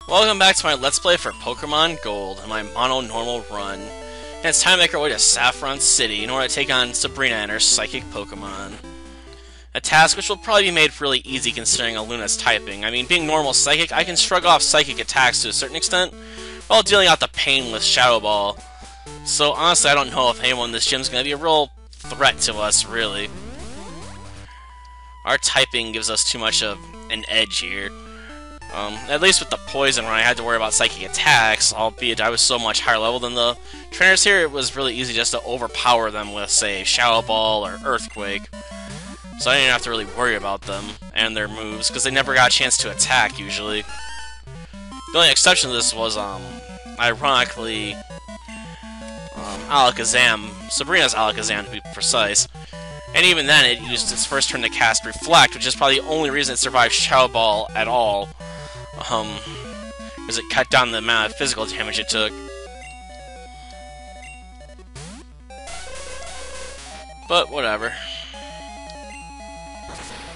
Welcome back to my Let's Play for Pokemon Gold and my Mono Normal run. And it's time to make our way to Saffron City in order to take on Sabrina and her Psychic Pokemon. A task which will probably be made really easy considering Luna's typing. I mean, being normal Psychic, I can shrug off Psychic attacks to a certain extent, while dealing out the pain with Shadow Ball. So honestly, I don't know if anyone in this gym is going to be a real threat to us, really. Our typing gives us too much of an edge here. At least with the Poison run, I had to worry about Psychic attacks, albeit I was so much higher level than the trainers here, it was really easy just to overpower them with, say, Shadow Ball or Earthquake. So I didn't have to really worry about them and their moves, because they never got a chance to attack, usually. The only exception to this was, ironically, Alakazam, Sabrina's Alakazam to be precise. And even then, it used its first turn to cast Reflect, which is probably the only reason it survived Shadow Ball at all. Because it cut down the amount of physical damage it took. But, whatever.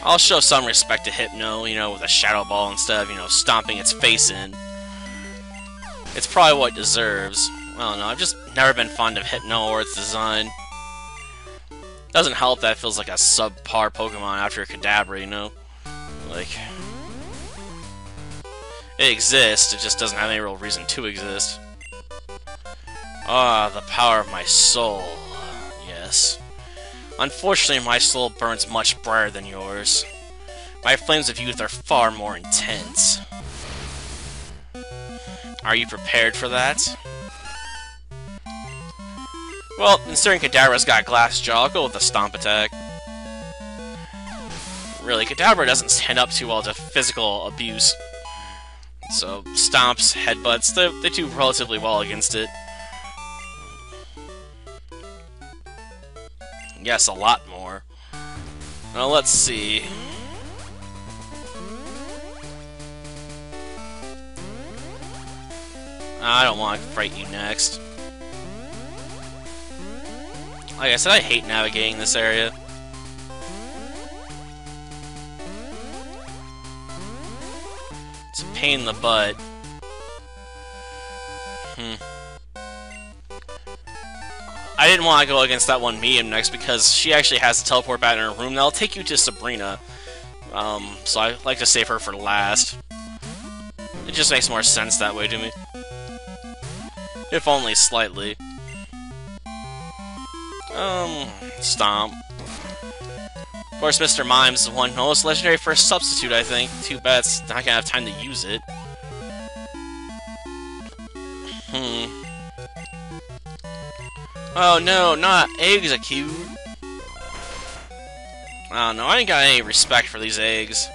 I'll show some respect to Hypno, with a Shadow Ball instead of, stomping its face in. It's probably what it deserves. I don't know, I've just never been fond of Hypno or its design. Doesn't help that it feels like a subpar Pokemon after a Kadabra, Like, it exists, it just doesn't have any real reason to exist. Ah, the power of my soul. Yes. Unfortunately, my soul burns much brighter than yours. My flames of youth are far more intense. Are you prepared for that? Well, considering Kadabra's got Glass Jaw, I'll go with the Stomp attack. Really, Kadabra doesn't stand up too well to physical abuse. So, Stomps, Headbutts, they do relatively well against it. Yes, a lot more. Now, let's see. I don't want to fight you next. Like I said, I hate navigating this area. It's a pain in the butt. I didn't want to go against that one medium next because she actually has a teleport back in her room that'll take you to Sabrina. So I like to save her for last. It just makes more sense that way to me. If only slightly. Stomp. Of course, Mr. Mime's the one most legendary for a substitute, I think. Too bad it's not gonna have time to use it. Oh no, not Execute! Oh no, I ain't got any respect for these eggs.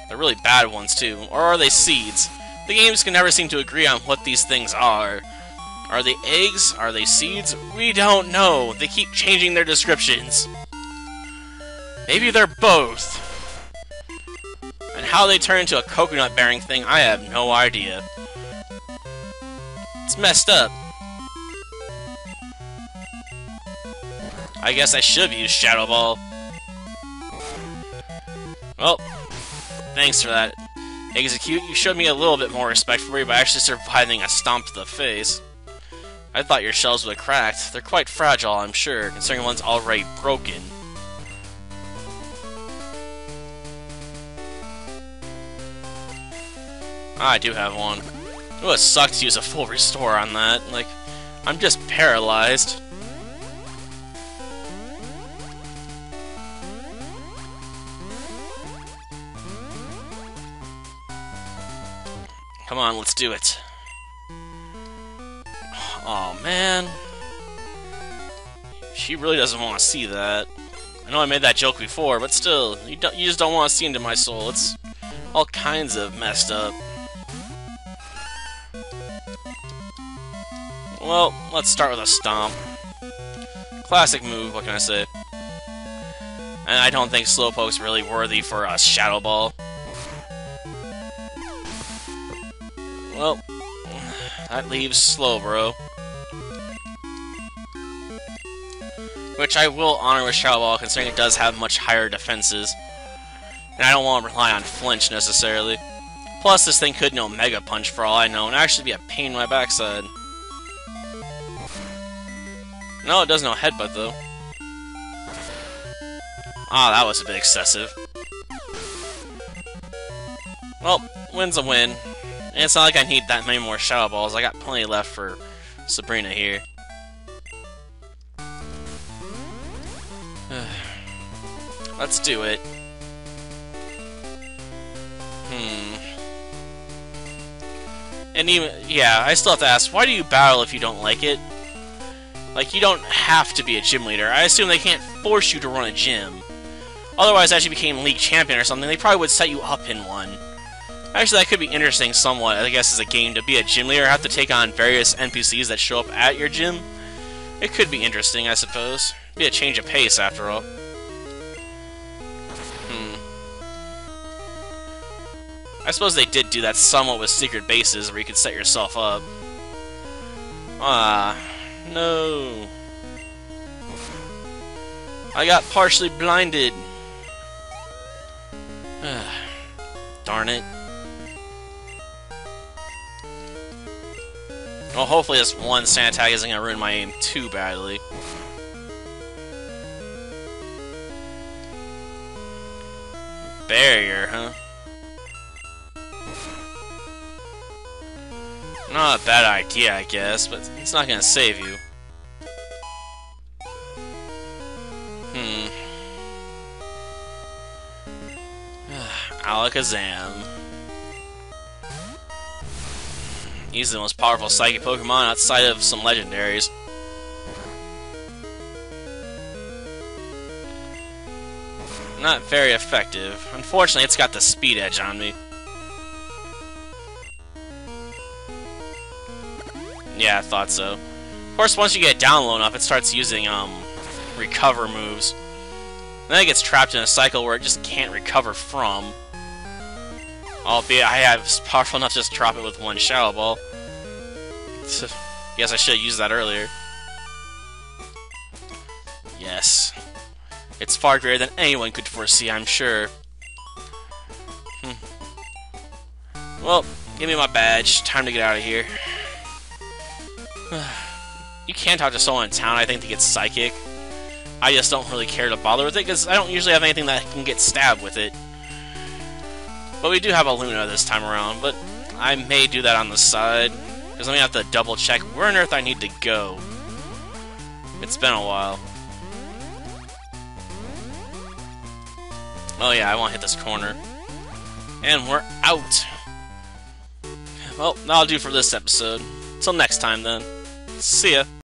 They're really bad ones, too. Or are they seeds? The games can never seem to agree on what these things are. Are they eggs? Are they seeds? We don't know. They keep changing their descriptions. Maybe they're both. And how they turn into a coconut-bearing thing, I have no idea. It's messed up. I guess I should have used Shadow Ball. Well, thanks for that. Execute, you showed me a little bit more respect for me by actually surviving a stomp to the face. I thought your shells would have cracked. They're quite fragile, I'm sure, considering one's already broken. I do have one. It would suck to use a full restore on that. Like, I'm just paralyzed. Come on, let's do it. Oh man. She really doesn't want to see that. I know I made that joke before, but still, you just don't want to see into my soul. It's all kinds of messed up. Well, let's start with a Stomp. Classic move, what can I say? And I don't think Slowpoke's really worthy for a Shadow Ball. Well, that leaves Slowbro. Which I will honor with Shadow Ball, considering it does have much higher defenses. And I don't want to rely on Flinch, necessarily. Plus, this thing could know Mega Punch for all I know, and actually be a pain in my backside. No, it does know Headbutt, though. Ah, that was a bit excessive. Well, win's a win. And it's not like I need that many more Shadow Balls. I got plenty left for Sabrina here. Let's do it. And even, yeah, I still have to ask, why do you battle if you don't like it? Like, you don't have to be a gym leader. I assume they can't force you to run a gym. Otherwise, as you became league champion or something, they probably would set you up in one. Actually, that could be interesting somewhat, I guess, as a game, to be a gym leader, have to take on various NPCs that show up at your gym. It could be interesting, I suppose. Be a change of pace, after all. I suppose they did do that somewhat with secret bases, where you could set yourself up. Ah, no. I got partially blinded. Darn it. Well, hopefully this one sand attack isn't going to ruin my aim too badly. Barrier, huh? Not a bad idea, I guess, but it's not going to save you. Alakazam. He's the most powerful psychic Pokemon outside of some legendaries. Not very effective. Unfortunately, it's got the speed edge on me. Yeah, I thought so. Of course, once you get down low enough, it starts using, recover moves. Then it gets trapped in a cycle where it just can't recover from. Albeit, I have powerful enough to just drop it with one Shadow Ball. Guess I should have used that earlier. Yes. It's far greater than anyone could foresee, I'm sure. Well, give me my badge. Time to get out of here. You can talk to someone in town, I think, to get Psychic. I just don't really care to bother with it, because I don't usually have anything that can get stabbed with it. But we do have a Luna this time around, but I may do that on the side, because I'm going to have to double check where on earth I need to go. It's been a while. Oh yeah, I want to hit this corner. And we're out! Well, that'll do for this episode. Till next time, then. See ya!